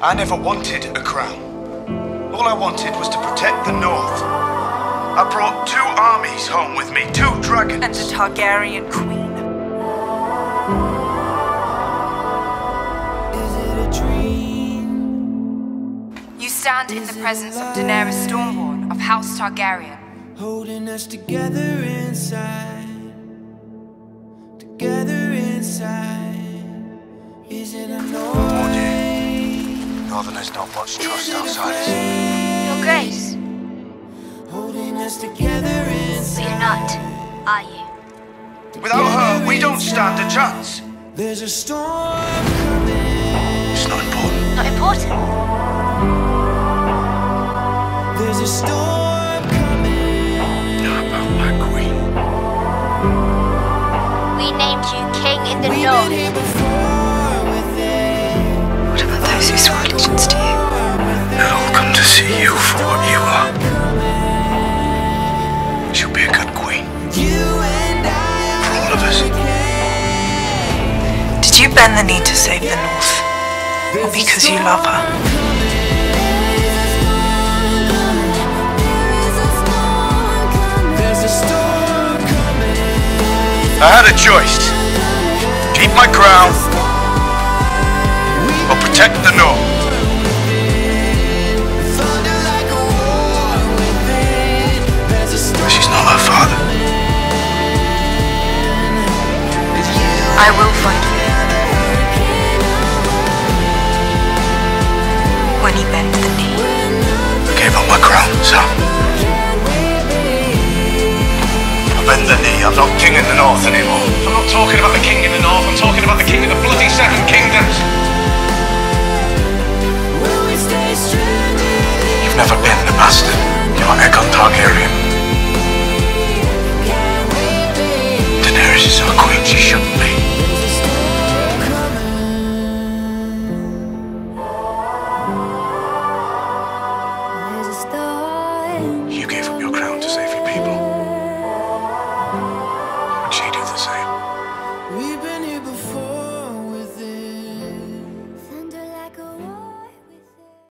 I never wanted a crown. All I wanted was to protect the North. I brought 2 armies home with me, 2 dragons. And a Targaryen queen. Is it a dream? You stand in the presence of Daenerys Stormborn of House Targaryen. Holding us together inside. Together inside. Is it a noise? Northerners don't much trust outsiders. Your Grace, Holding us together but inside. you're not, are you? Without her, we don't stand a chance. There's a storm coming. It's not important. Not important. There's a storm coming. Not about my queen. We named you King in the We've been North. here before with it. What about those who swore allegiance to you? They'll all come to see you for what you are. She'll be a good queen. You and I For all of us. Did you bend the knee to save the North? Or because you love her? There's a storm coming. I had a choice. Keep my crown or protect the North. Thunder like a war within. There's a storm. She's not her father. I will fight for you. When you bend the knee. I gave up my crown, so I bend the knee. I'm not king in the North anymore. I'm not talking about the king in the North. I'm talking about the king of the bloody 7 kingdoms. Will we stay stranded? You've never been a bastard. You're Aegon Targaryen. Daenerys is our queen. She shouldn't be.